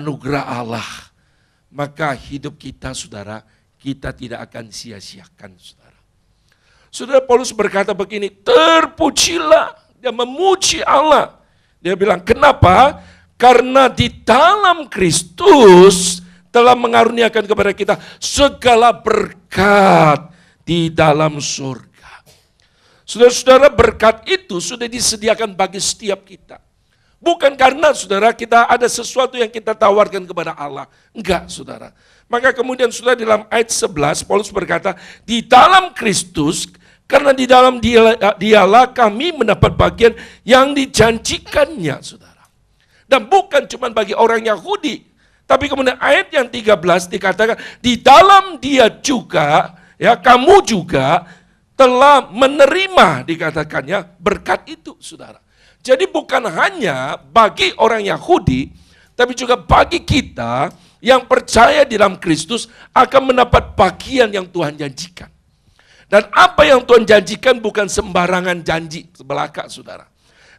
anugerah Allah, maka hidup kita, saudara, kita tidak akan sia-siakan, saudara. Saudara, Paulus berkata begini, terpujilah, dia memuji Allah. Dia bilang, kenapa? Karena di dalam Kristus telah mengaruniakan kepada kita segala berkat di dalam surga. Saudara-saudara, berkat itu sudah disediakan bagi setiap kita. Bukan karena, saudara, kita ada sesuatu yang kita tawarkan kepada Allah. Enggak, saudara. Maka kemudian, saudara, dalam ayat 11, Paulus berkata, di dalam Kristus, karena di dalam dialah kami mendapat bagian yang dijanjikannya, saudara. Dan bukan cuma bagi orang Yahudi. Tapi kemudian ayat yang 13 dikatakan, di dalam dia juga, ya kamu juga telah menerima, dikatakannya, berkat itu, saudara. Jadi bukan hanya bagi orang Yahudi, tapi juga bagi kita yang percaya di dalam Kristus akan mendapat bagian yang Tuhan janjikan. Dan apa yang Tuhan janjikan bukan sembarangan janji sebelaka, saudara.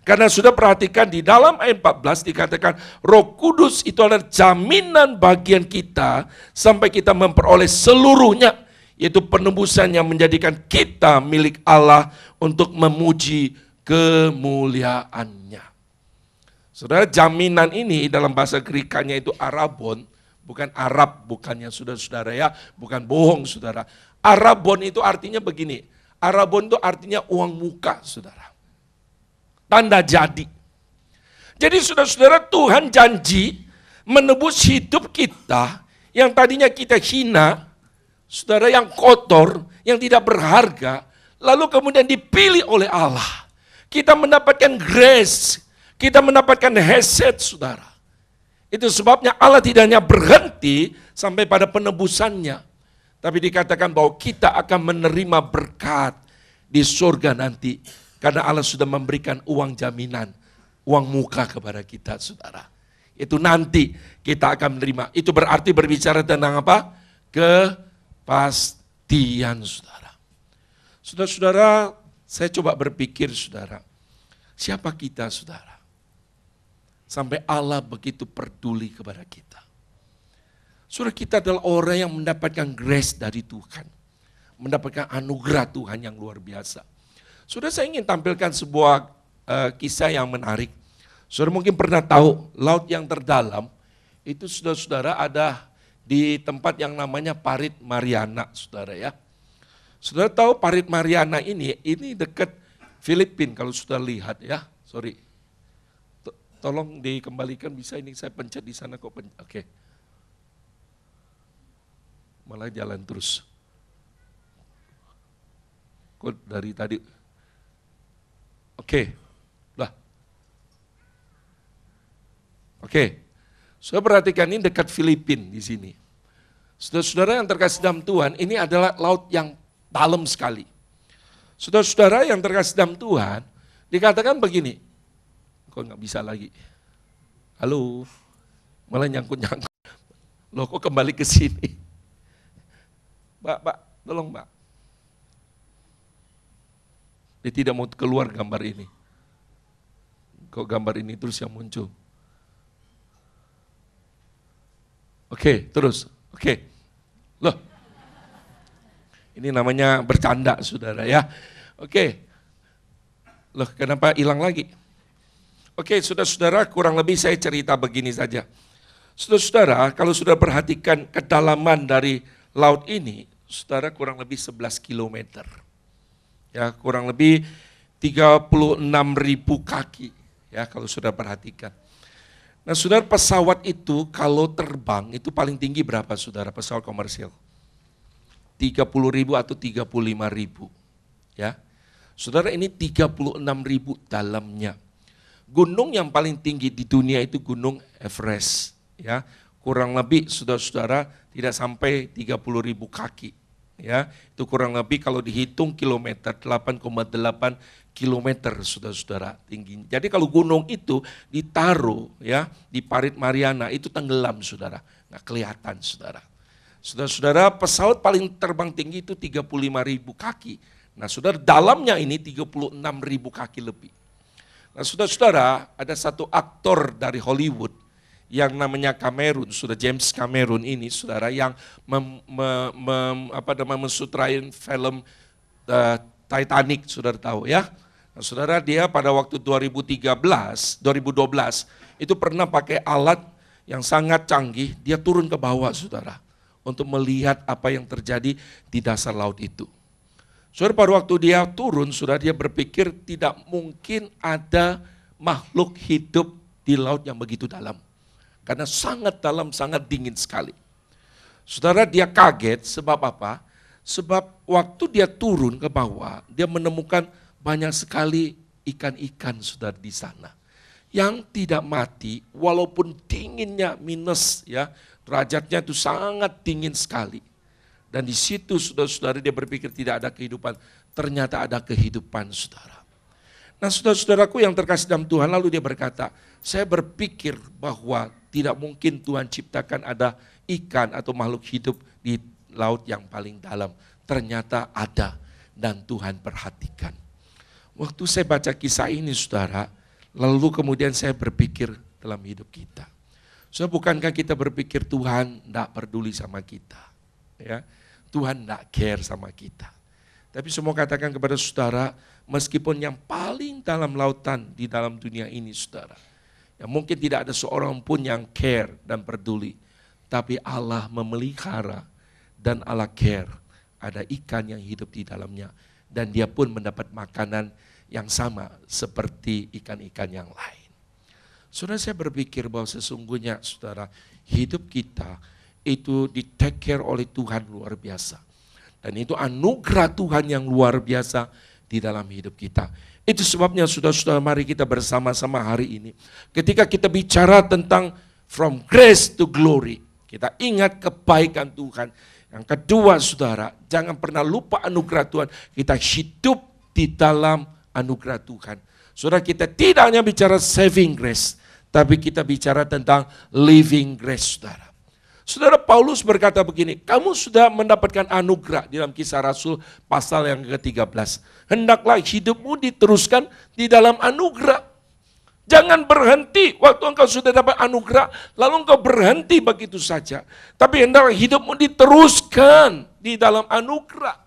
Karena sudah perhatikan di dalam ayat 14 dikatakan Roh Kudus itu adalah jaminan bagian kita sampai kita memperoleh seluruhnya, yaitu penebusan yang menjadikan kita milik Allah untuk memuji kemuliaannya. Saudara, jaminan ini dalam bahasa Grekanya itu arabon, bukan Arab, bukannya saudara-saudara ya, bukan bohong saudara. Arabon itu artinya begini, arabon itu artinya uang muka, saudara. Tanda jadi. Jadi saudara-saudara, Tuhan janji menebus hidup kita yang tadinya kita hina, saudara, yang kotor, yang tidak berharga, lalu kemudian dipilih oleh Allah. Kita mendapatkan grace, kita mendapatkan hesed, saudara. Itu sebabnya Allah tidak hanya berhenti sampai pada penebusannya, tapi dikatakan bahwa kita akan menerima berkat di surga nanti. Karena Allah sudah memberikan uang jaminan, uang muka kepada kita, saudara. Itu nanti kita akan menerima. Itu berarti berbicara tentang apa? Kepastian, saudara. Saudara-saudara, saya coba berpikir, saudara. Siapa kita, saudara? Sampai Allah begitu peduli kepada kita. Saudara, kita adalah orang yang mendapatkan grace dari Tuhan. Mendapatkan anugerah Tuhan yang luar biasa. Saudara, saya ingin tampilkan sebuah kisah yang menarik. Saudara mungkin pernah tahu laut yang terdalam itu, saudara-saudara, ada di tempat yang namanya Parit Mariana, saudara ya. Saudara tahu Parit Mariana ini dekat Filipina kalau sudah lihat ya. Sorry, tolong dikembalikan, bisa ini saya pencet di sana kok. Oke. Malah jalan terus. Kok dari tadi? Oke, lah. Oke, saudara perhatikan ini dekat Filipina di sini. Saudara-saudara yang terkasih dalam Tuhan, ini adalah laut yang dalam sekali. Saudara-saudara yang terkasih dalam Tuhan, dikatakan begini, kok nggak bisa lagi? Halo, malah nyangkut-nyangkut. Loh, kok kembali ke sini? Mbak, tolong Mbak. Dia tidak mau keluar gambar ini. Kok gambar ini terus yang muncul? Oke, terus. Oke. Loh. Ini namanya bercanda, saudara ya. Oke. Loh, kenapa hilang lagi? Oke, saudara-saudara, kurang lebih saya cerita begini saja. Saudara-saudara, kalau sudah perhatikan kedalaman dari laut ini, saudara kurang lebih 11 kilometer. Ya, kurang lebih 36.000 kaki, ya kalau sudah perhatikan. Nah, saudara, pesawat itu kalau terbang itu paling tinggi berapa, saudara, pesawat komersial? 30.000 atau 35.000, ya. Saudara, ini 36.000 dalamnya. Gunung yang paling tinggi di dunia itu Gunung Everest, ya. Kurang lebih, saudara-saudara, tidak sampai 30.000 kaki. Ya, itu kurang lebih kalau dihitung kilometer 8,8 kilometer, saudara-saudara, tingginya. Jadi kalau gunung itu ditaruh ya di Parit Mariana itu tenggelam, saudara, nggak kelihatan, saudara. Saudara-saudara, pesawat paling terbang tinggi itu 35.000 kaki. Nah, saudara, dalamnya ini 36.000 kaki lebih. Nah, saudara-saudara, ada satu aktor dari Hollywood yang namanya Cameron, sudah James Cameron ini, saudara, yang mensutrain film Titanic, saudara tahu ya. Nah, saudara, dia pada waktu 2012 itu pernah pakai alat yang sangat canggih, dia turun ke bawah, saudara, untuk melihat apa yang terjadi di dasar laut itu. Saudara, pada waktu dia turun, saudara, dia berpikir tidak mungkin ada makhluk hidup di laut yang begitu dalam. Karena sangat dalam, sangat dingin sekali. Saudara, dia kaget sebab apa? Sebab waktu dia turun ke bawah, dia menemukan banyak sekali ikan-ikan, saudara, di sana. Yang tidak mati, walaupun dinginnya minus, ya, derajatnya itu sangat dingin sekali. Dan di situ, saudara-saudara, dia berpikir tidak ada kehidupan. Ternyata ada kehidupan, saudara. Nah, saudara-saudaraku yang terkasih dalam Tuhan, lalu dia berkata, saya berpikir bahwa tidak mungkin Tuhan ciptakan ada ikan atau makhluk hidup di laut yang paling dalam. Ternyata ada dan Tuhan perhatikan. Waktu saya baca kisah ini, saudara, lalu kemudian saya berpikir dalam hidup kita. So, bukankah kita berpikir Tuhan tidak peduli sama kita? Ya, Tuhan tidak care sama kita. Tapi semua katakan kepada saudara, meskipun yang paling dalam lautan di dalam dunia ini, saudara, ya mungkin tidak ada seorang pun yang care dan peduli. Tapi Allah memelihara dan Allah care. Ada ikan yang hidup di dalamnya. Dan dia pun mendapat makanan yang sama seperti ikan-ikan yang lain. Saudara, saya berpikir bahwa sesungguhnya, saudara, hidup kita itu di take care oleh Tuhan luar biasa. Dan itu anugerah Tuhan yang luar biasa di dalam hidup kita. Itu sebabnya saudara-saudara, mari kita bersama-sama hari ini. Ketika kita bicara tentang from grace to glory, kita ingat kebaikan Tuhan. Yang kedua, saudara, jangan pernah lupa anugerah Tuhan. Kita hidup di dalam anugerah Tuhan. Saudara, kita tidak hanya bicara saving grace, tapi kita bicara tentang living grace, saudara. Saudara, Paulus berkata begini, kamu sudah mendapatkan anugerah di dalam Kisah Rasul pasal yang ke-13. Hendaklah hidupmu diteruskan di dalam anugerah. Jangan berhenti waktu engkau sudah dapat anugerah, lalu engkau berhenti begitu saja. Tapi hendaklah hidupmu diteruskan di dalam anugerah.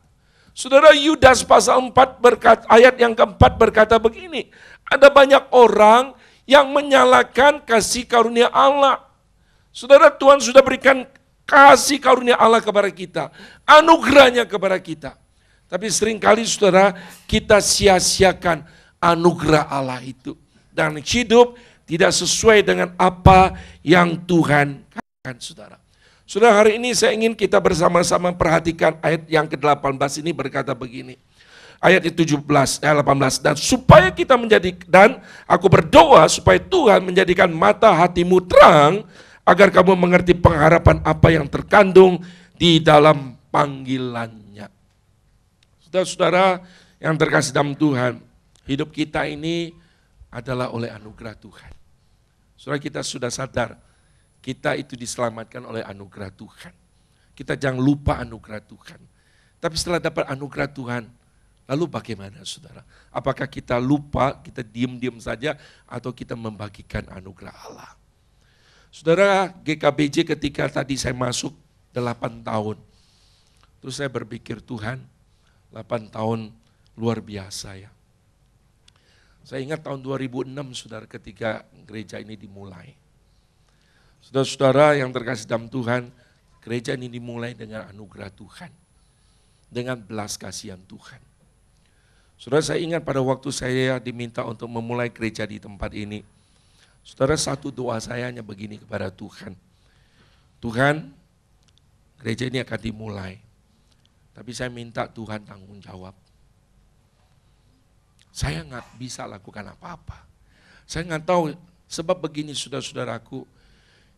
Saudara, Yudas pasal 4 ayat yang keempat berkata begini, ada banyak orang yang menyalahkan kasih karunia Allah. Saudara, Tuhan sudah berikan kasih karunia Allah kepada kita, anugerahnya kepada kita. Tapi seringkali, saudara, kita sia-siakan anugerah Allah itu. Dan hidup tidak sesuai dengan apa yang Tuhan katakan, saudara. Saudara, hari ini saya ingin kita bersama-sama perhatikan ayat yang ke-18 ini berkata begini. Ayat 18, dan supaya kita dan aku berdoa supaya Tuhan menjadikan mata hatimu terang, agar kamu mengerti pengharapan apa yang terkandung di dalam panggilannya. Saudara-saudara yang terkasih dalam Tuhan, hidup kita ini adalah oleh anugerah Tuhan. Saudara, kita sudah sadar, kita itu diselamatkan oleh anugerah Tuhan. Kita jangan lupa anugerah Tuhan. Tapi setelah dapat anugerah Tuhan, lalu bagaimana, saudara? Apakah kita lupa, kita diam-diam saja, atau kita membagikan anugerah Allah? Saudara, GKBJ ketika tadi saya masuk 8 tahun. Terus saya berpikir, Tuhan, 8 tahun luar biasa ya. Saya ingat tahun 2006, saudara, ketika gereja ini dimulai. Saudara-saudara yang terkasih dalam Tuhan, gereja ini dimulai dengan anugerah Tuhan. Dengan belas kasihan Tuhan. Saudara, saya ingat pada waktu saya diminta untuk memulai gereja di tempat ini. Saudara, satu doa saya hanya begini kepada Tuhan. Tuhan, gereja ini akan dimulai. Tapi saya minta Tuhan tanggung jawab. Saya nggak bisa lakukan apa-apa. Saya nggak tahu, sebab begini saudara-saudaraku.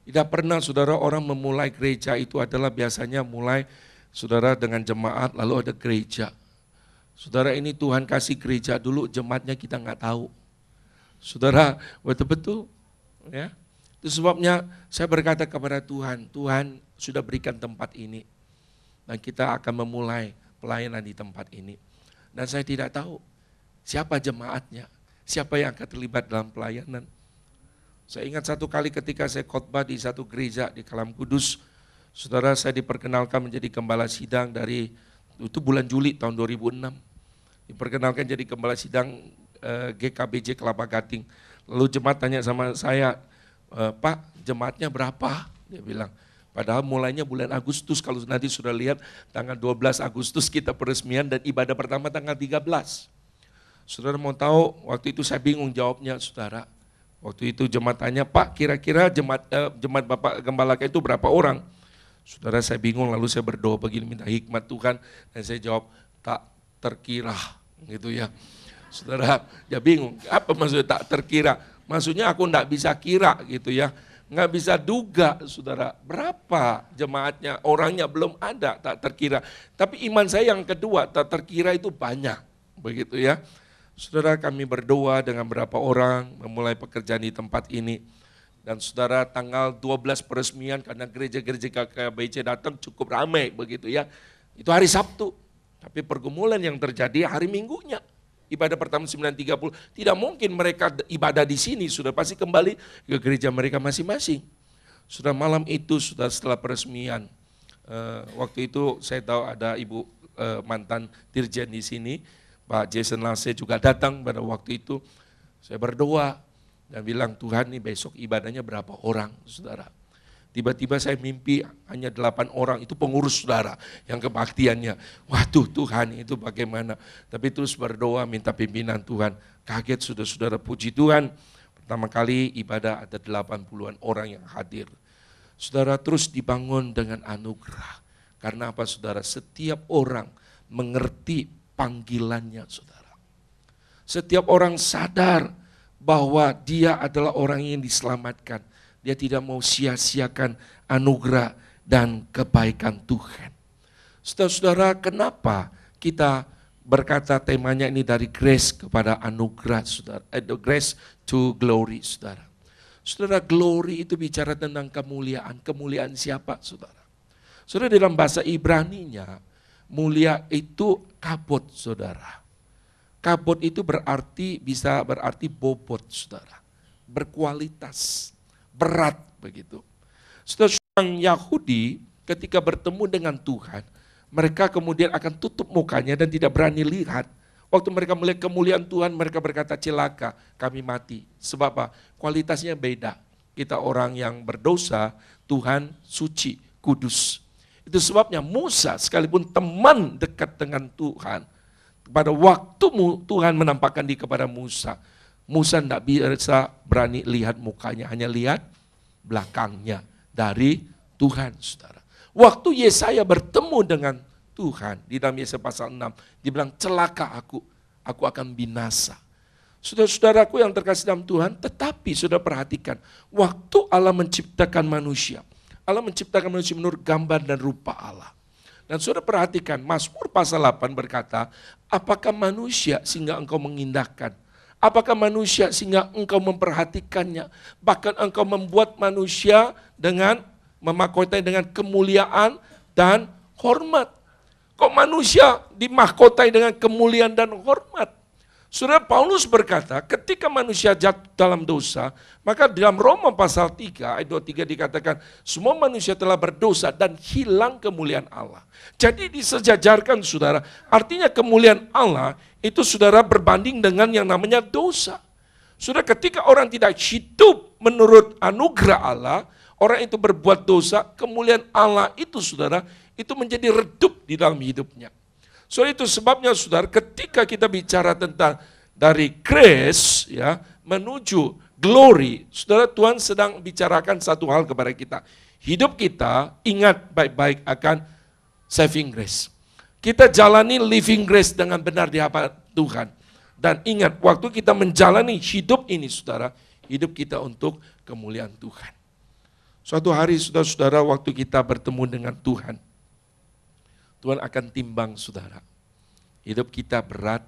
Tidak pernah saudara orang memulai gereja itu adalah biasanya mulai saudara dengan jemaat lalu ada gereja. Saudara, ini Tuhan kasih gereja dulu, jemaatnya kita nggak tahu. Saudara, betul-betul. Ya, itu sebabnya saya berkata kepada Tuhan, Tuhan sudah berikan tempat ini dan kita akan memulai pelayanan di tempat ini. Dan saya tidak tahu siapa jemaatnya, siapa yang akan terlibat dalam pelayanan. Saya ingat satu kali ketika saya khotbah di satu gereja di Kalam Kudus, saudara, saya diperkenalkan menjadi gembala sidang dari, itu bulan Juli tahun 2006. Diperkenalkan jadi gembala sidang GKBJ Kelapa Gading. Lalu jemaat tanya sama saya, Pak, jemaatnya berapa? Dia bilang, padahal mulainya bulan Agustus, kalau nanti sudah lihat tanggal 12 Agustus kita peresmian dan ibadah pertama tanggal 13. Saudara mau tahu, waktu itu saya bingung jawabnya, saudara. Waktu itu jemaat tanya, Pak, kira-kira jemaat Bapak Gembala itu berapa orang? Saudara, saya bingung, lalu saya berdoa begini, minta hikmat Tuhan, dan saya jawab, tak terkira, gitu ya. Saudara, dia bingung, apa maksudnya tak terkira? Maksudnya aku enggak bisa kira gitu ya, enggak bisa duga, saudara, berapa jemaatnya, orangnya belum ada, tak terkira. Tapi iman saya yang kedua, tak terkira itu banyak, begitu ya. Saudara, kami berdoa dengan berapa orang memulai pekerjaan di tempat ini. Dan saudara, tanggal 12 peresmian karena gereja-gereja KKBC datang cukup ramai begitu ya. Itu hari Sabtu. Tapi pergumulan yang terjadi hari Minggunya. Ibadah pertama 9.30. Tidak mungkin mereka ibadah di sini, sudah pasti kembali ke gereja mereka masing-masing. Sudah malam itu, sudah setelah peresmian. Waktu itu saya tahu ada ibu mantan dirjen di sini. Pak Jason Lase juga datang pada waktu itu. Saya berdoa dan bilang, Tuhan nih besok ibadahnya berapa orang, saudara. Tiba-tiba saya mimpi hanya 8 orang, itu pengurus saudara yang kebaktiannya. Waduh Tuhan, itu bagaimana. Tapi terus berdoa minta pimpinan Tuhan. Kaget sudah saudara, puji Tuhan. Pertama kali ibadah ada 80-an orang yang hadir. Saudara, terus dibangun dengan anugerah. Karena apa saudara? Setiap orang mengerti panggilannya, saudara. Setiap orang sadar bahwa dia adalah orang yang diselamatkan. Dia tidak mau sia-siakan anugerah dan kebaikan Tuhan. Saudara-saudara, kenapa kita berkata temanya ini dari grace kepada anugerah, saudara? Grace to glory, saudara. Saudara, glory itu bicara tentang kemuliaan. Kemuliaan siapa, saudara? Saudara, dalam bahasa Ibraninya, mulia itu kabot, saudara. Kabot itu bisa berarti bobot, saudara. Berkualitas, berat begitu. Saudara, orang Yahudi ketika bertemu dengan Tuhan, mereka kemudian akan tutup mukanya dan tidak berani lihat. Waktu mereka melihat kemuliaan Tuhan, mereka berkata, celaka, kami mati. Sebab apa? Kualitasnya beda. Kita orang yang berdosa, Tuhan suci, kudus. Itu sebabnya Musa sekalipun teman dekat dengan Tuhan, pada waktu Tuhan menampakkan diri kepada Musa, Musa tidak bisa berani lihat mukanya, hanya lihat belakangnya dari Tuhan, saudara. Waktu Yesaya bertemu dengan Tuhan, di dalam Yesaya pasal 6, dibilang celaka aku akan binasa. Saudara-saudaraku yang terkasih dalam Tuhan, tetapi saudara perhatikan, waktu Allah menciptakan manusia menurut gambar dan rupa Allah. Dan saudara perhatikan, Mazmur pasal 8 berkata, apakah manusia sehingga engkau mengindahkan? Apakah manusia sehingga engkau memperhatikannya? Bahkan engkau membuat manusia dengan memahkotai dengan kemuliaan dan hormat. Kok manusia dimahkotai dengan kemuliaan dan hormat? Saudara, Paulus berkata, ketika manusia jatuh dalam dosa, maka dalam Roma pasal 3 ayat 23 dikatakan, semua manusia telah berdosa dan hilang kemuliaan Allah. Jadi disejajarkan, saudara, artinya kemuliaan Allah itu saudara berbanding dengan yang namanya dosa. Saudara, ketika orang tidak hidup menurut anugerah Allah, orang itu berbuat dosa, kemuliaan Allah itu saudara, itu menjadi redup di dalam hidupnya. Soal itu sebabnya saudara, ketika kita bicara tentang dari grace ya menuju glory, saudara, Tuhan sedang bicarakan satu hal kepada kita. Hidup kita ingat baik-baik akan saving grace. Kita jalani living grace dengan benar di hadapan Tuhan. Dan ingat, waktu kita menjalani hidup ini saudara, hidup kita untuk kemuliaan Tuhan. Suatu hari saudara-saudara, waktu kita bertemu dengan Tuhan, Tuhan akan timbang saudara, hidup kita berat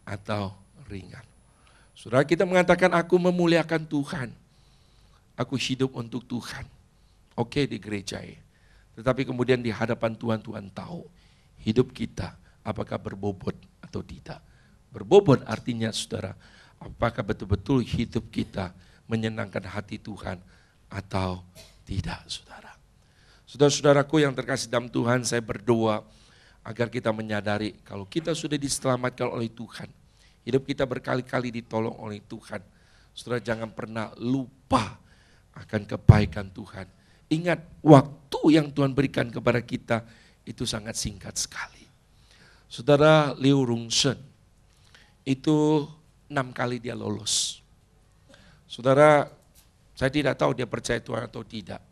atau ringan. Saudara, kita mengatakan aku memuliakan Tuhan, aku hidup untuk Tuhan. Oke, di gereja ya. Tetapi kemudian di hadapan Tuhan, Tuhan tahu hidup kita apakah berbobot atau tidak. Berbobot artinya saudara, apakah betul-betul hidup kita menyenangkan hati Tuhan atau tidak, saudara. Saudara-saudaraku yang terkasih dalam Tuhan, saya berdoa agar kita menyadari kalau kita sudah diselamatkan oleh Tuhan, hidup kita berkali-kali ditolong oleh Tuhan. Saudara jangan pernah lupa akan kebaikan Tuhan. Ingat waktu yang Tuhan berikan kepada kita itu sangat singkat sekali. Saudara Liu Rongsen itu 6 kali dia lolos. Saudara, saya tidak tahu dia percaya Tuhan atau tidak.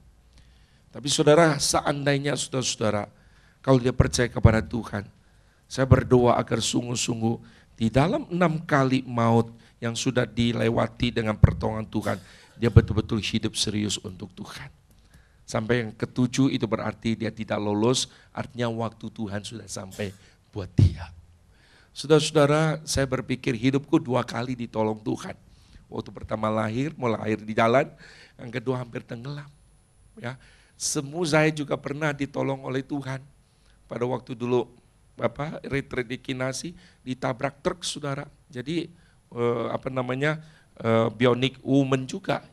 Tapi saudara, seandainya saudara-saudara, kalau dia percaya kepada Tuhan, saya berdoa agar sungguh-sungguh di dalam 6 kali maut yang sudah dilewati dengan pertolongan Tuhan, dia betul-betul hidup serius untuk Tuhan. Sampai yang ketujuh itu berarti dia tidak lolos, artinya waktu Tuhan sudah sampai buat dia. Saudara-saudara, saya berpikir hidupku 2 kali ditolong Tuhan. Waktu pertama lahir, mau lahir di jalan, yang kedua hampir tenggelam. Ya, semua saya juga pernah ditolong oleh Tuhan. Pada waktu dulu retreat di Kinasi, ditabrak truk, saudara. Jadi bionic woman juga,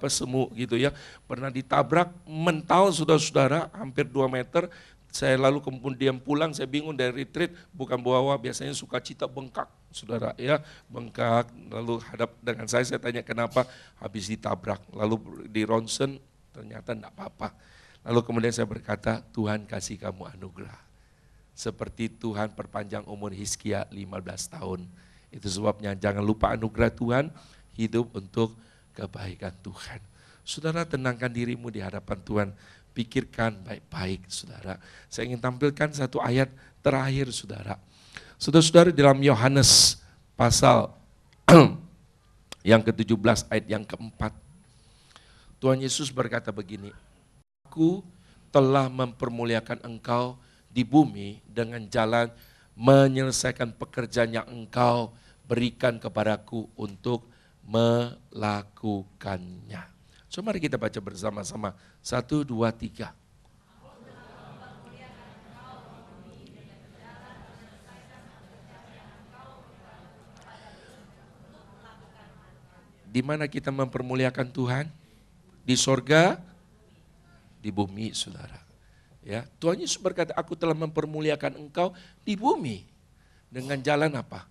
semu gitu ya. Pernah ditabrak mental, saudara-saudara, hampir 2 meter. Saya lalu kemudian pulang, saya bingung dari retreat, bukan bawa, biasanya sukacita bengkak, saudara ya, bengkak, lalu hadap dengan saya tanya kenapa, habis ditabrak, lalu di ronsen, ternyata enggak apa-apa. Lalu kemudian saya berkata, Tuhan kasih kamu anugerah. Seperti Tuhan perpanjang umur Hizkia 15 tahun. Itu sebabnya jangan lupa anugerah Tuhan, hidup untuk kebaikan Tuhan. Saudara tenangkan dirimu di hadapan Tuhan. Pikirkan baik-baik, saudara. Saya ingin tampilkan satu ayat terakhir, saudara. Saudara-saudara dalam Yohanes pasal yang ke-17 ayat yang ke-4. Tuhan Yesus berkata begini, Aku telah mempermuliakan engkau di bumi dengan jalan menyelesaikan pekerjaan yang engkau berikan kepadaku untuk melakukannya. So mari kita baca bersama-sama. 1, 2, 3. Di mana kita mempermuliakan Tuhan? Di sorga, di bumi, saudara. Ya, Tuhan Yesus berkata, aku telah mempermuliakan engkau di bumi. Dengan jalan apa?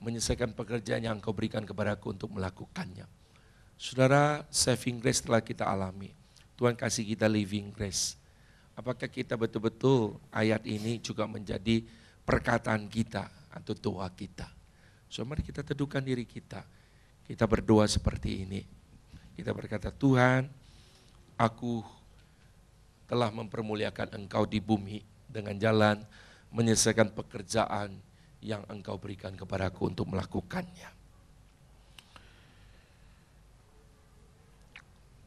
Menyelesaikan pekerjaan yang engkau berikan kepadaku untuk melakukannya. Saudara, saving grace telah kita alami. Tuhan kasih kita living grace. Apakah kita betul-betul ayat ini juga menjadi perkataan kita atau doa kita? So mari kita teduhkan diri kita. Kita berdoa seperti ini. Kita berkata, Tuhan, aku telah mempermuliakan engkau di bumi dengan jalan menyelesaikan pekerjaan yang engkau berikan kepadaku untuk melakukannya.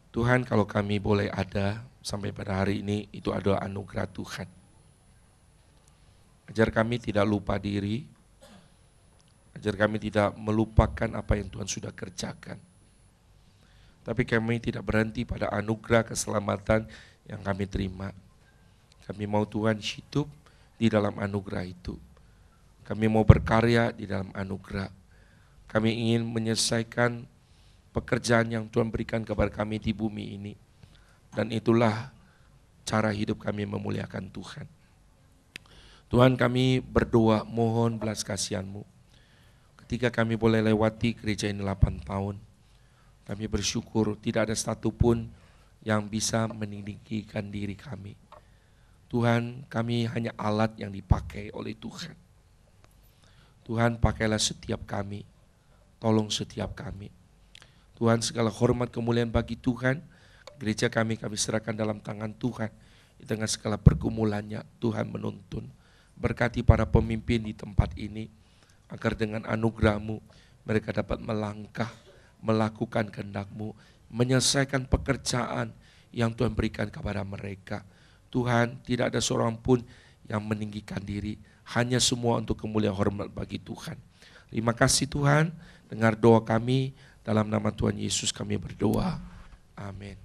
Tuhan, kalau kami boleh ada sampai pada hari ini, itu adalah anugerah Tuhan. Ajar kami tidak lupa diri, ajar kami tidak melupakan apa yang Tuhan sudah kerjakan. Tapi kami tidak berhenti pada anugerah keselamatan yang kami terima. Kami mau Tuhan hidup di dalam anugerah itu. Kami mau berkarya di dalam anugerah. Kami ingin menyelesaikan pekerjaan yang Tuhan berikan kepada kami di bumi ini. Dan itulah cara hidup kami memuliakan Tuhan. Tuhan, kami berdoa mohon belas kasihan-Mu. Ketika kami boleh lewati gereja ini 8 tahun, kami bersyukur tidak ada satupun yang bisa meninggikan diri kami. Tuhan, kami hanya alat yang dipakai oleh Tuhan. Tuhan, pakailah setiap kami, tolong setiap kami. Tuhan, segala hormat kemuliaan bagi Tuhan. Gereja kami serahkan dalam tangan Tuhan. Di tengah segala pergumulannya, Tuhan menuntun. Berkati para pemimpin di tempat ini, agar dengan anugerah-Mu mereka dapat melangkah, melakukan kehendak-Mu, menyelesaikan pekerjaan yang Tuhan berikan kepada mereka. Tuhan, tidak ada seorang pun yang meninggikan diri, hanya semua untuk kemuliaan hormat bagi Tuhan. Terima kasih Tuhan, dengar doa kami. Dalam nama Tuhan Yesus kami berdoa. Amin.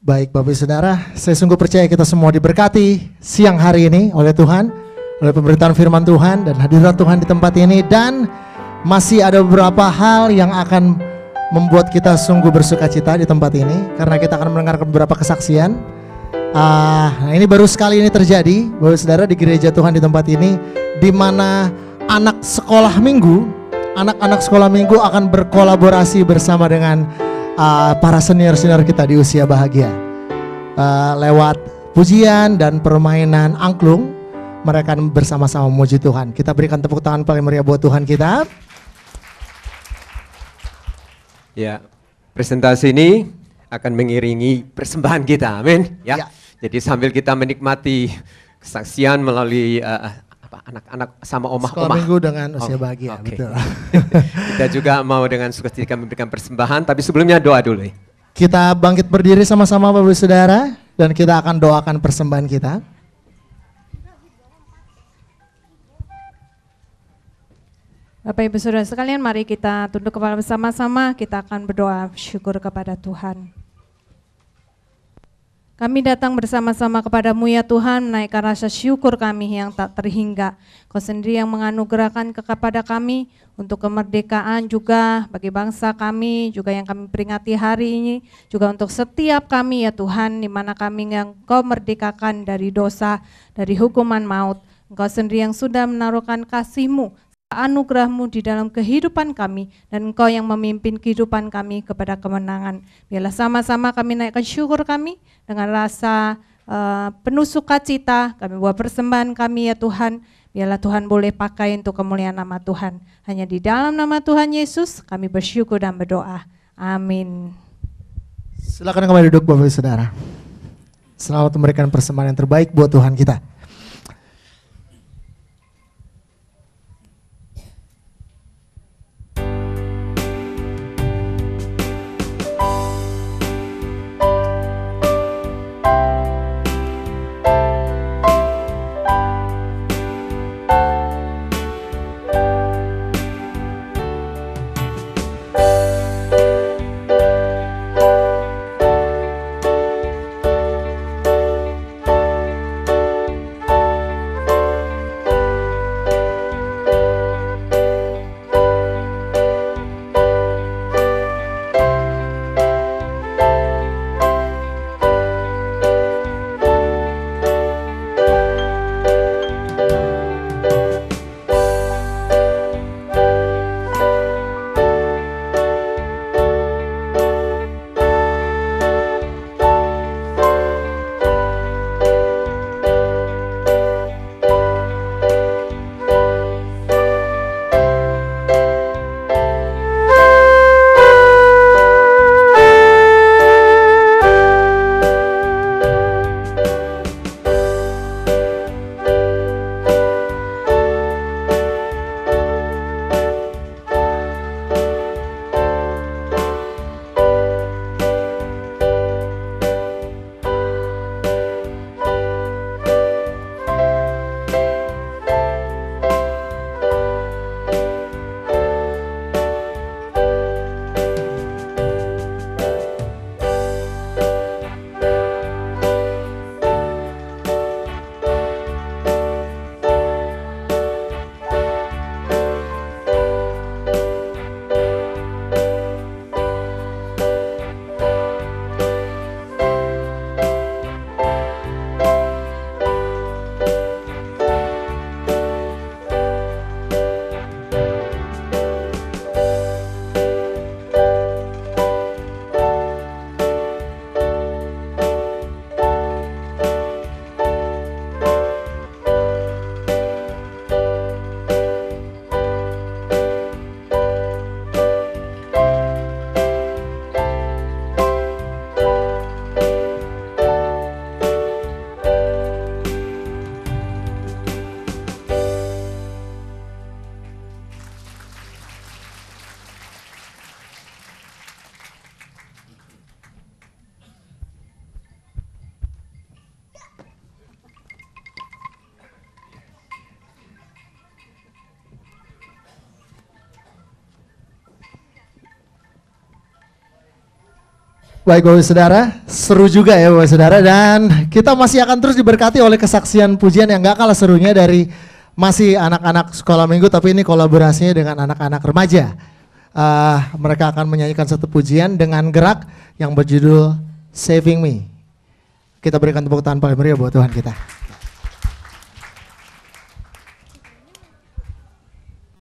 Baik Bapak Ibu Saudara, saya sungguh percaya kita semua diberkati siang hari ini oleh Tuhan, oleh pemberitaan firman Tuhan dan hadirat Tuhan di tempat ini. Dan masih ada beberapa hal yang akan membuat kita sungguh bersuka cita di tempat ini, karena kita akan mendengarkan beberapa kesaksian. Nah ini baru sekali ini terjadi Bapak Ibu Saudara di gereja Tuhan di tempat ini, di mana anak sekolah minggu, anak-anak sekolah minggu akan berkolaborasi bersama dengan para senior-senior kita di usia bahagia. Lewat pujian dan permainan angklung, mereka akan bersama-sama memuji Tuhan. Kita berikan tepuk tangan paling meriah buat Tuhan kita. Ya, presentasi ini akan mengiringi persembahan kita, amin. Ya. Jadi sambil kita menikmati kesaksian melalui anak-anak sama omah-omah. Sekolah minggu dengan usia bahagia, okay. betul. Kita juga mau dengan sukacita memberikan persembahan, tapi sebelumnya doa dulu. Kita bangkit berdiri sama-sama Bapak Ibu Saudara, dan kita akan doakan persembahan kita. Bapak Ibu Saudara sekalian, mari kita tunduk kepala bersama-sama, kita akan berdoa syukur kepada Tuhan. Kami datang bersama-sama kepadamu ya Tuhan, menaikkan rasa syukur kami yang tak terhingga. Kau sendiri yang menganugerahkan kepada kami untuk kemerdekaan juga bagi bangsa kami, juga yang kami peringati hari ini, juga untuk setiap kami ya Tuhan, di mana kami yang Kau merdekakan dari dosa, dari hukuman maut. Engkau sendiri yang sudah menaruhkan kasih-Mu, anugerah-Mu di dalam kehidupan kami, dan Engkau yang memimpin kehidupan kami kepada kemenangan. Biarlah sama-sama kami naikkan syukur kami dengan rasa penuh sukacita. Kami buat persembahan kami ya Tuhan. Biarlah Tuhan boleh pakai untuk kemuliaan nama Tuhan. Hanya di dalam nama Tuhan Yesus kami bersyukur dan berdoa. Amin. Silakan kembali duduk Bapak Ibu Saudara. Selamat memberikan persembahan yang terbaik buat Tuhan kita. Baik Bapak Saudara, seru juga ya Bapak Saudara, dan kita masih akan terus diberkati oleh kesaksian pujian yang gak kalah serunya dari masih anak-anak sekolah minggu, tapi ini kolaborasinya dengan anak-anak remaja. Mereka akan menyanyikan satu pujian dengan gerak yang berjudul Saving Me. Kita berikan tepuk tangan paling meriah buat Tuhan kita.